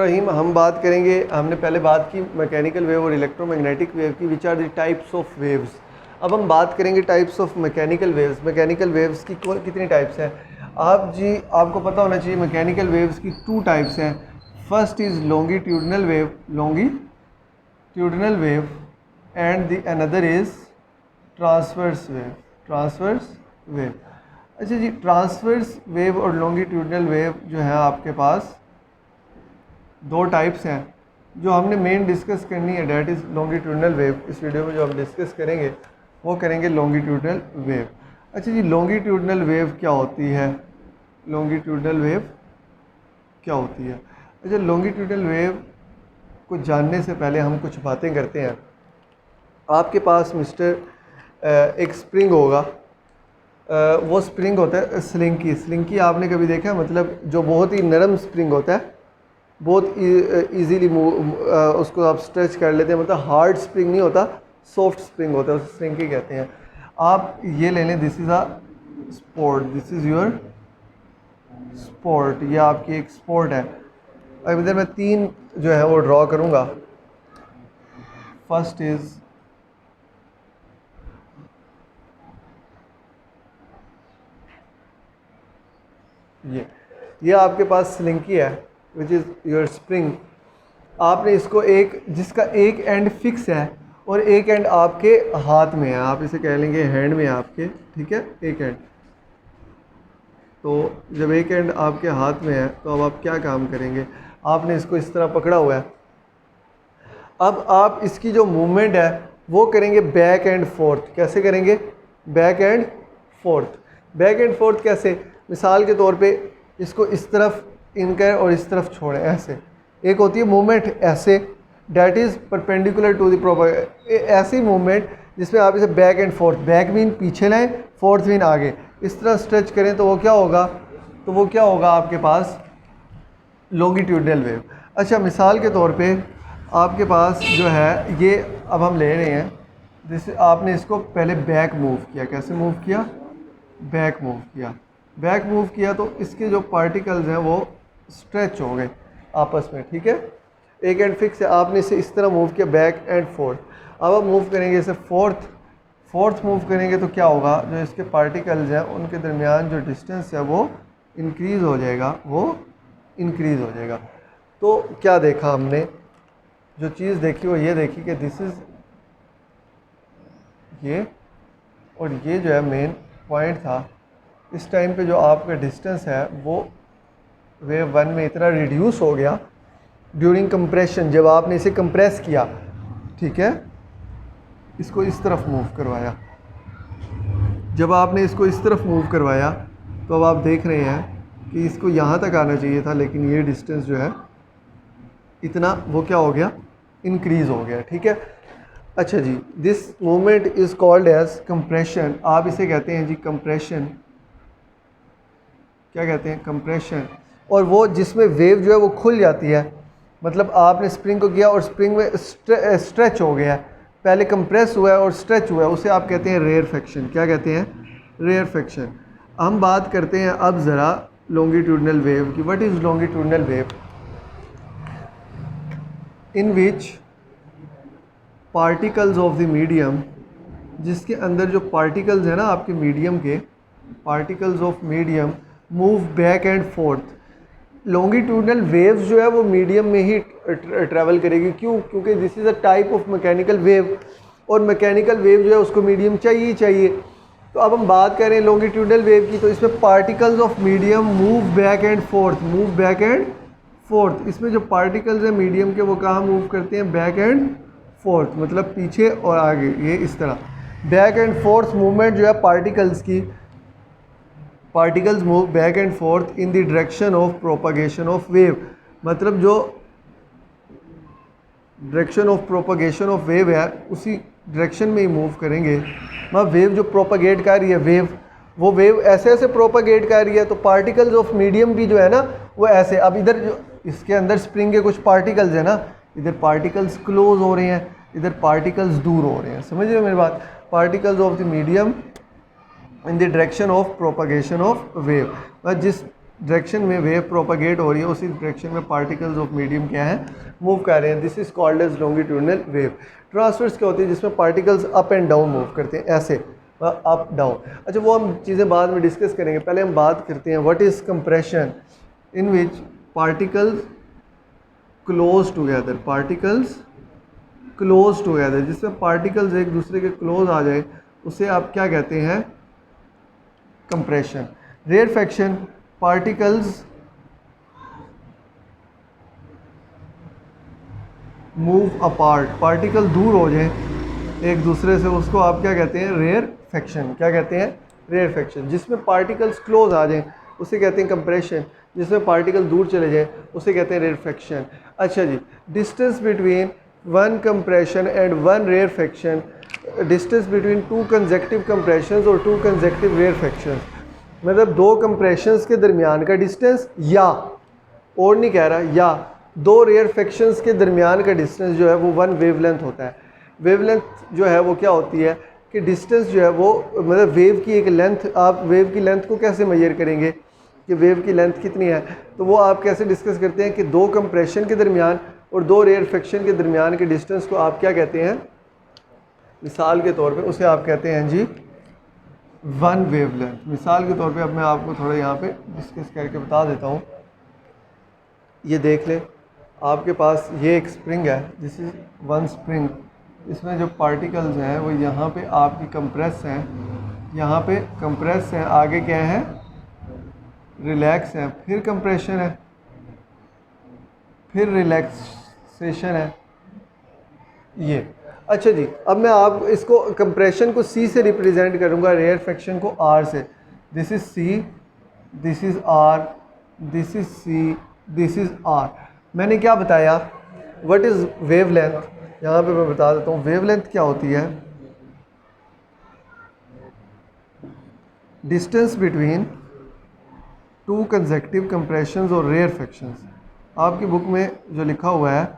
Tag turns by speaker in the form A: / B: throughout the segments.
A: रहीम हम बात करेंगे, हमने पहले बात की मैकेनिकल वेव और इलेक्ट्रोमैग्नेटिक वेव की, which are the types of waves. अब हम बात करेंगे types of mechanical waves. Mechanical waves की कितनी टाइप्स हैं आपको पता होना चाहिए। मैकेनिकल वेव्स की 2 टाइप्स हैं। First is longitudinal wave and the another is transverse wave. अच्छा जी, ट्रांसवर्स वेव और लॉन्गिट्यूडनल वेव जो है आपके पास 2 टाइप्स हैं जो हमने मेन डिस्कस करनी है, डैट इज़ लॉन्गिट्यूडनल वेव। इस वीडियो में जो हम डिस्कस करेंगे वो करेंगे लॉन्गिट्यूडनल वेव। अच्छा जी, लॉन्गिट्यूडनल वेव क्या होती है? लॉन्गिट्यूडनल वेव क्या होती है? अच्छा, लॉन्गिट्यूडनल वेव को जानने से पहले हम कुछ बातें करते हैं। आपके पास एक स्प्रिंग होगा, वो स्प्रिंग होता है स्लिंकी आपने कभी देखा है? मतलब जो बहुत ही नरम स्प्रिंग होता है, बहुत ईजीली उसको आप स्ट्रेच कर लेते हैं। मतलब हार्ड स्प्रिंग नहीं होता, सॉफ्ट स्प्रिंग होता है, उसे स्लिंकी कहते हैं। आप ये ले लें, this is a sport, this is your sport, ये आपकी एक स्पोर्ट है। अब इधर मैं 3 जो है वो ड्रॉ करूँगा। फर्स्ट इज़ ये आपके पास स्लिंकी है विच इज़ योर स्प्रिंग। आपने इसको जिसका एक एंड फिक्स है और एक एंड आपके हाथ में है, आप इसे कह लेंगे हैंड में है आपके, ठीक है, एक एंड। तो जब एक एंड आपके हाथ में है तो अब आप क्या काम करेंगे? आपने इसको इस तरह पकड़ा हुआ है। अब आप इसकी जो मूवमेंट है वो करेंगे बैक एंड फोर्थ। कैसे करेंगे? बैक एंड फोर्थ कैसे? मिसाल के तौर पे इसको इस तरफ इनकर और इस तरफ छोड़ें, ऐसे। एक होती है मूवमेंट ऐसे, that is perpendicular to the proper, ऐसी मूवमेंट जिसमें आप इसे back and forth, back mean पीछे लाएं, फोर्थ मीन आगे, इस तरह स्ट्रेच करें तो वो क्या होगा आपके पास? Longitudinal wave. अच्छा, मिसाल के तौर पे आपके पास जो है ये अब हम ले रहे हैं, जैसे आपने इसको पहले बैक मूव किया। कैसे मूव किया? बैक मूव किया तो इसके जो पार्टिकल्स हैं वो स्ट्रेच हो गए आपस में, ठीक है। एक एंड फिक्स है, आपने इसे इस तरह मूव किया, बैक एंड फोर्थ। अब आप मूव करेंगे इसे फोर्थ मूव करेंगे तो क्या होगा? जो इसके पार्टिकल्स हैं उनके दरमियान जो डिस्टेंस है वो इंक्रीज़ हो जाएगा। तो क्या देखा हमने? जो चीज़ देखी वो ये देखी कि दिस इज़ ये, और ये जो है मेन पॉइंट था। इस टाइम पे जो आपका डिस्टेंस है वो वेव 1 में इतना रिड्यूस हो गया ड्यूरिंग कंप्रेशन, जब आपने इसे कंप्रेस किया, ठीक है, इसको इस तरफ मूव करवाया। जब आपने इसको इस तरफ मूव करवाया तो अब आप देख रहे हैं कि इसको यहाँ तक आना चाहिए था, लेकिन ये डिस्टेंस जो है इतना वो क्या हो गया? इंक्रीज़ हो गया, ठीक है। अच्छा जी, this movement is called as compression. आप इसे कहते हैं जी कंप्रेशन। क्या कहते हैं? कंप्रेशन। और वो जिसमें वेव जो है वो खुल जाती है, मतलब आपने स्प्रिंग को किया और स्प्रिंग में स्ट्रेच हो गया, पहले कंप्रेस हुआ है और स्ट्रेच हुआ है, उसे आप कहते हैं रेयरफेक्शन। क्या कहते हैं? रेयरफेक्शन। हम बात करते हैं अब ज़रा लॉन्गिट्यूडनल वेव की। What is longitudinal wave? In which particles of the medium, जिसके अंदर जो पार्टिकल्स हैं ना आपके मीडियम के, particles of medium move back and fourth. Longitudinal waves जो है वो मीडियम में ही ट्रैवल करेगी। क्यों? क्योंकि this is a type of mechanical wave, और मैकेनिकल वेव जो है उसको मीडियम चाहिए। तो अब हम बात करें लॉन्गिट्यूडनल वेव की, तो इसमें particles of medium move back and fourth. इसमें जो पार्टिकल्स हैं मीडियम के वो कहाँ मूव करते हैं? बैक एंड फोर्थ, मतलब पीछे और आगे, ये इस तरह बैक एंड फोर्थ मूवमेंट जो है particles move back and fourth in the direction of propagation of wave. मतलब जो direction of propagation of wave है उसी डायरेक्शन में ही मूव करेंगे। मतलब वेव जो प्रोपगेट कर रही है, वो वेव ऐसे प्रोपगेट कर रही है, तो पार्टिकल्स ऑफ मीडियम भी जो है ना वो ऐसे। अब इधर जो इसके अंदर स्प्रिंग के कुछ पार्टिकल्स है ना, इधर पार्टिकल्स क्लोज हो रहे हैं, इधर पार्टिकल्स दूर हो रहे हैं। समझ रहे हो मेरी बात? Particles of the medium in the direction of propagation of wave. जिस डायरेक्शन में वेव प्रोपागेट हो रही है उसी डायरेक्शन में पार्टिकल्स ऑफ मीडियम क्या है, मूव कर रहे हैं। This is called as longitudinal wave. Transverse क्या होती है, जिसमें particles up and down move करते हैं, ऐसे अप डाउन। अच्छा, वो हम चीज़ें बाद में डिस्कस करेंगे, पहले हम बात करते हैं what is compression, in which particles close together, particles close together, जिसमें पार्टिकल्स एक दूसरे के क्लोज आ जाए, उसे आप क्या कहते हैं, compression. Rarefaction, particles move apart, particle दूर हो जाए एक दूसरे से, उसको आप क्या कहते हैं, रेयरफेक्शन। क्या कहते हैं, रेयरफेक्शन। जिसमें पार्टिकल्स क्लोज आ जाएं उसे कहते हैं कंप्रेशन, जिसमें पार्टिकल दूर चले जाएं उसे कहते हैं रेयरफेक्शन। अच्छा जी, distance between one compression and one rarefaction, distance between two consecutive compressions और टू कंसेक्टिव रेयरफेक्शंस, मतलब दो कंप्रेशंस के दरमियान का डिस्टेंस, या और नहीं कह रहा, या दो रेयरफेक्शंस के दरमियान का डिस्टेंस जो है वो वन वेवलेंथ होता है। वेवलेंथ जो है वो क्या होती है कि डिस्टेंस जो है वो, मतलब वेव की एक लेंथ, आप वेव की लेंथ को कैसे मेजर करेंगे कि वेव की लेंथ कितनी है, तो वो आप कैसे डिस्कस करते हैं कि दो कंप्रेशन के दरमियान और दो रेयरफेक्शन के दरमियान के डिस्टेंस को आप क्या कहते हैं, मिसाल के तौर पे उसे आप कहते हैं जी वन वेवलेंथ। मिसाल के तौर पे अब मैं आपको थोड़ा यहाँ पे डिस्कस करके बता देता हूँ। ये देख लें, आपके पास ये एक स्प्रिंग है, दिस इज़ वन स्प्रिंग, इसमें जो पार्टिकल्स हैं वो यहाँ पे आपकी कंप्रेस हैं, यहाँ पे कंप्रेस हैं, आगे क्या है, रिलैक्स है, फिर कंप्रेशन है, फिर रिलैक्सेशन है, ये। अच्छा जी, अब मैं आप इसको कंप्रेशन को C से रिप्रेजेंट करूँगा, रेयरफेक्शन को R से। This is C, this is R, this is C, this is R। मैंने क्या बताया, व्हाट इज़ वेवलेंथ, यहाँ पे मैं बता देता हूँ वेवलेंथ क्या होती है, distance between two consecutive compressions और रेयरफेक्शंस। आपकी बुक में जो लिखा हुआ है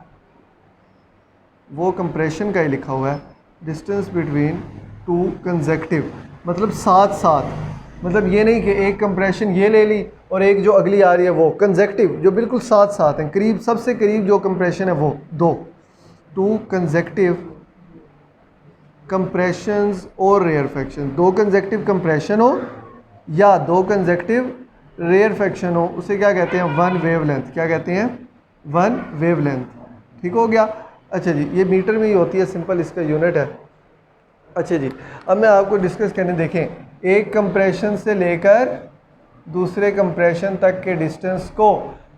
A: वो कंप्रेशन का ही लिखा हुआ है, डिस्टेंस बिटवीन टू कंसेक्टिव, मतलब साथ साथ, मतलब ये नहीं कि एक कंप्रेशन ये ले ली और एक जो अगली आ रही है वो, कंसेक्टिव जो बिल्कुल साथ साथ हैं, करीब, सबसे करीब जो कंप्रेशन है वो दो, टू कंसेक्टिव कंप्रेशंस और रेयरफेक्शन, दो कंसेक्टिव कंप्रेशन हो या दो कंसेक्टिव रेयरफेक्शन हो, उसे क्या कहते हैं, वन वेवलेंथ। क्या कहते हैं, वन वेवलेंथ। ठीक हो गया। अच्छा जी, ये मीटर में ही होती है, सिंपल इसका यूनिट है। अच्छा जी, अब मैं आपको डिस्कस करने, देखें, एक कंप्रेशन से लेकर दूसरे कंप्रेशन तक के डिस्टेंस को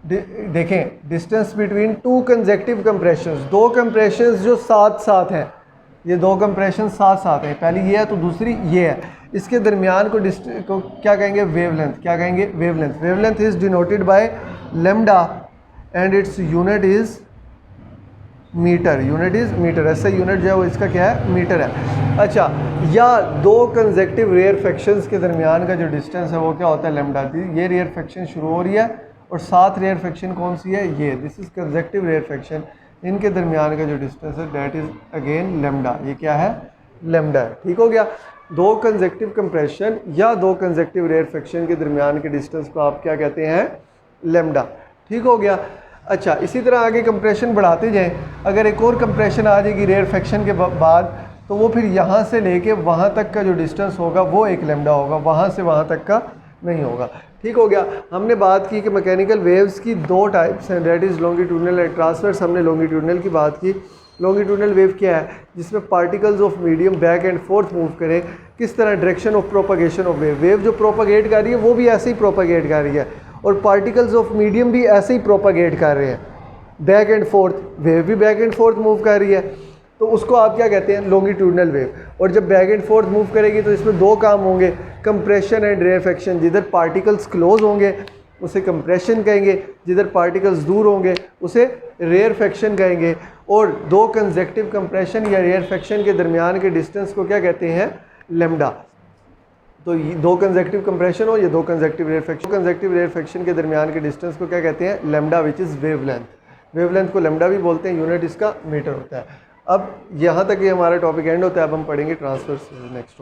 A: देखें, distance between two consecutive compressions, दो कंप्रेशंस जो साथ साथ हैं, ये दो कंप्रेशन साथ साथ हैं, पहली ये है तो दूसरी ये है, इसके दरमियान को क्या कहेंगे, वेवलेंथ। क्या कहेंगे, wavelength. Wavelength is denoted by lambda and its unit is metre. Unit is metre, ऐसा यूनिट जो है वो इसका क्या है, मीटर है। अच्छा, या दो कंसेक्टिव रेयरफेक्शंस के दरमियान का जो डिस्टेंस है वो क्या होता है, लैम्डा। ये रेयरफेक्शन शुरू हो रही है और साथ रेयरफेक्शन कौन सी है, ये, दिस इज कंसेक्टिव रेयरफेक्शन, इनके दरमियान का जो डिस्टेंस है दैट इज अगेन लैम्डा। ये क्या है, लैम्डा है। ठीक हो गया। दो कंसेक्टिव कंप्रेशन या दो कंसेक्टिव रेयरफेक्शन के दरमियान के डिस्टेंस को आप क्या कहते हैं, लैम्डा। ठीक हो गया। अच्छा, इसी तरह आगे कंप्रेशन बढ़ाते जाएं, अगर एक और कंप्रेशन आ जाएगी रेयरफेक्शन के बाद, तो वो फिर यहाँ से लेके वहाँ तक का जो डिस्टेंस होगा वो एक लैम्डा होगा, वहाँ से वहाँ तक का नहीं होगा। ठीक हो गया। हमने बात की कि मैकेनिकल वेव्स की दो टाइप्स हैं, that is longitudinal and transverse. हमने लॉन्गिट्यूडनल की बात की। लॉन्गिट्यूडनल वेव क्या है, जिसमें particles of medium back and fourth move करें। किस तरह, direction of propagation of wave, wave जो प्रोपागेट कर रही है वो भी ऐसे ही प्रोपागेट कर रही है, और पार्टिकल्स ऑफ मीडियम भी ऐसे ही प्रोपागेट कर रहे हैं, बैक एंड फोर्थ, वेव भी बैक एंड फोर्थ मूव कर रही है, तो उसको आप क्या कहते हैं, लॉन्गिट्यूडनल वेव। और जब बैक एंड फोर्थ मूव करेगी तो इसमें दो काम होंगे, कंप्रेशन एंड रेयरफेक्शन। जिधर पार्टिकल्स क्लोज होंगे उसे कंप्रेशन कहेंगे, जिधर पार्टिकल्स दूर होंगे उसे रेयरफेक्शन कहेंगे। और दो कंसेक्टिव कंप्रेशन या रेयरफेक्शन के दरमियान के डिस्टेंस को क्या कहते हैं, लैम्डा। तो ये दो कंसेक्टिव कंप्रेशन हो या दो कंसेक्टिव रेयरफेक्शन के दरमियान के डिस्टेंस को क्या कहते हैं, lambda, which is wavelength. Wavelength को लैम्डा भी बोलते हैं, यूनिट इसका मीटर होता है। अब यहाँ तक ये हमारा टॉपिक एंड होता है। अब हम पढ़ेंगे ट्रांसवर्स नेक्स्ट।